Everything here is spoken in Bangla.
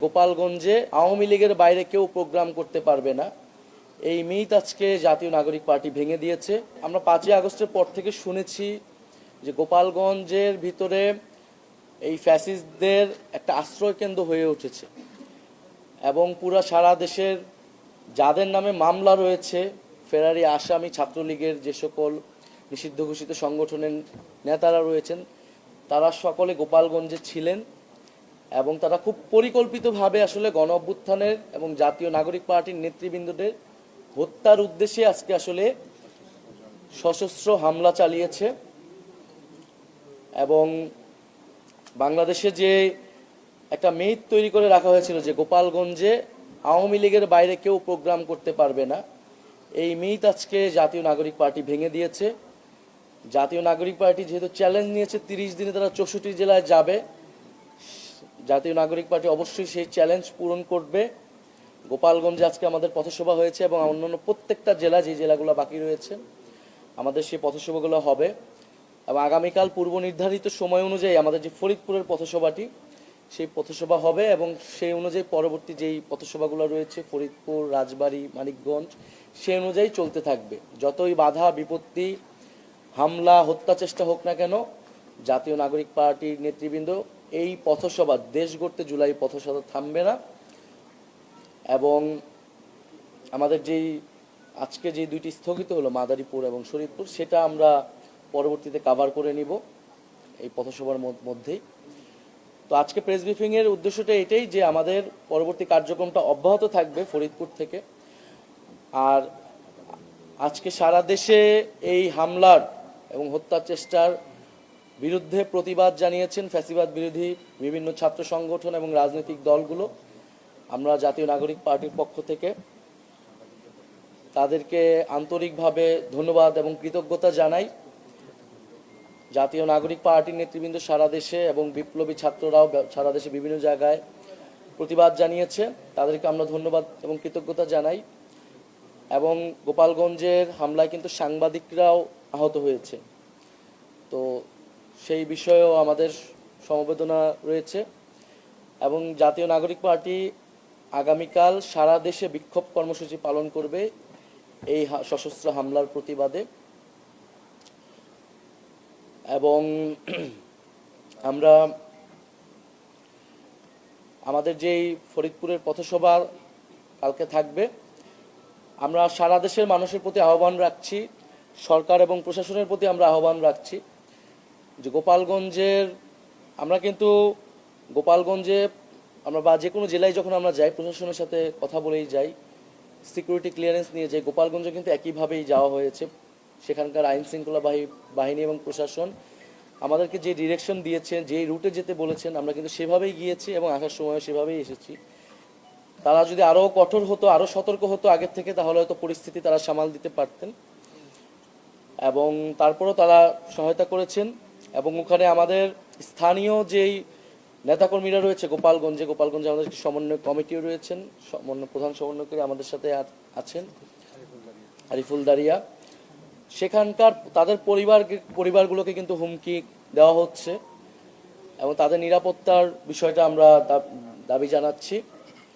গোপালগঞ্জে আওয়ামী লীগের বাইরে কেউ প্রোগ্রাম করতে পারবে না, এই মিথ আজকে জাতীয় নাগরিক পার্টি ভেঙে দিয়েছে। আমরা 5ই আগস্টের পর থেকে শুনেছি যে গোপালগঞ্জের ভিতরে এই ফ্যাসিস্টদের একটা আশ্রয় কেন্দ্র হয়ে উঠেছে এবং পুরা সারা দেশের যাদের নামে মামলা রয়েছে, ফেরারি আসামি ছাত্রলীগের যে সকল নিষিদ্ধ ঘোষিত সংগঠনের নেতারা রয়েছেন, তারা সকলে গোপালগঞ্জে ছিলেন এবং তারা খুব পরিকল্পিতভাবে আসলে গণ অভ্যুত্থানের এবং জাতীয় নাগরিক পার্টির নেতৃবৃন্দদের হত্যার উদ্দেশ্যে আজকে আসলে সশস্ত্র হামলা চালিয়েছে। এবং বাংলাদেশে যে একটা মিথ তৈরি করে রাখা হয়েছিল যে গোপালগঞ্জে আওয়ামী লীগের বাইরে কেউ প্রোগ্রাম করতে পারবে না, এই মিথ আজকে জাতীয় নাগরিক পার্টি ভেঙে দিয়েছে। জাতীয় নাগরিক পার্টি যেহেতু চ্যালেঞ্জ নিয়েছে 30 দিনে তারা 64 জেলায় যাবে, জাতীয় নাগরিক পার্টি অবশ্যই সেই চ্যালেঞ্জ পূরণ করবে। গোপালগঞ্জে আজকে আমাদের পথসভা হয়েছে এবং অন্যান্য প্রত্যেকটা জেলা, যে জেলাগুলো বাকি রয়েছে, আমাদের সেই পথসভাগুলো হবে এবং আগামীকাল পূর্ব নির্ধারিত সময় অনুযায়ী আমাদের যে ফরিদপুরের পথসভাটি, সেই পথসভা হবে এবং সেই অনুযায়ী পরবর্তী যেই পথসভাগুলো রয়েছে ফরিদপুর, রাজবাড়ী, মানিকগঞ্জ, সেই অনুযায়ী চলতে থাকবে। যতই বাধা বিপত্তি, হামলা, হত্যা চেষ্টা হোক না কেন, জাতীয় নাগরিক পার্টির নেতৃবৃন্দ এই পথসভা, দেশ গড়তে জুলাই পথসভা থামবে না। এবং আমাদের যেই আজকে যে দুইটি স্থগিত হলো মাদারীপুর এবং শরীয়তপুর, সেটা আমরা পরবর্তীতে কাভার করে নিব এই পথসভার মধ্যেই। তো আজকে প্রেস ব্রিফিংয়ের উদ্দেশ্যটা এটাই যে আমাদের পরবর্তী কার্যক্রমটা অব্যাহত থাকবে ফরিদপুর থেকে। আর আজকে সারা দেশে এই হামলার এবং হত্যার চেষ্টার বিরুদ্ধে প্রতিবাদ জানিয়েছেন ফ্যাসিবাদ বিরোধী বিভিন্ন ছাত্র সংগঠন এবং রাজনৈতিক দলগুলো। আমরা জাতীয় নাগরিক পার্টির পক্ষ থেকে তাদেরকে আন্তরিকভাবে ধন্যবাদ এবং কৃতজ্ঞতা জানাই। জাতীয় নাগরিক পার্টির নেতৃবৃন্দ সারা দেশে এবং বিপ্লবী ছাত্ররাও সারা দেশে বিভিন্ন জায়গায় প্রতিবাদ জানিয়েছে, তাদেরকে আমরা ধন্যবাদ এবং কৃতজ্ঞতা জানাই। এবং গোপালগঞ্জের হামলায় কিন্তু সাংবাদিকরাও আহত হয়েছে, তো সেই বিষয়েও আমাদের সমবেদনা রয়েছে। এবং জাতীয় নাগরিক পার্টি আগামীকাল সারা দেশে বিক্ষোভ কর্মসূচি পালন করবে এই সশস্ত্র হামলার প্রতিবাদে। এবং আমরা আমাদের যেই ফরিদপুরের পথসভা কালকে থাকবে, আমরা সারা দেশের মানুষের প্রতি আহ্বান রাখছি, সরকার এবং প্রশাসনের প্রতি আমরা আহ্বান রাখছি যে গোপালগঞ্জের, আমরা কিন্তু গোপালগঞ্জে আমরা বা যে কোনো জেলায় যখন আমরা যাই প্রশাসনের সাথে কথা বলেই যাই, সিকিউরিটি ক্লিয়ারেন্স নিয়ে যাই। গোপালগঞ্জে কিন্তু একইভাবেই যাওয়া হয়েছে, সেখানকার আইন শৃঙ্খলা বাহিনী এবং প্রশাসন আমাদেরকে যে ডিরেকশন দিয়েছেন, যেই রুটে যেতে বলেছেন, আমরা কিন্তু সেভাবেই গিয়েছি এবং আসার সময় সেভাবেই এসেছি। তারা যদি আরও কঠোর হতো, আরও সতর্ক হতো আগের থেকে, তাহলে হয়তো পরিস্থিতি তারা সামাল দিতে পারতেন। এবং তারপরও তারা সহায়তা করেছেন। এবং ওখানে আমাদের স্থানীয় যেই নেতাকর্মীরা রয়েছে গোপালগঞ্জে আমাদের সমন্বয় কমিটিও রয়েছেন, প্রধান সমন্বয়কারী আমাদের সাথে আছেন আরিফুল দারিয়া। সেখানকার তাদের পরিবারগুলোকে কিন্তু হুমকি দেওয়া হচ্ছে এবং তাদের নিরাপত্তার বিষয়টা আমরা দাবি জানাচ্ছি।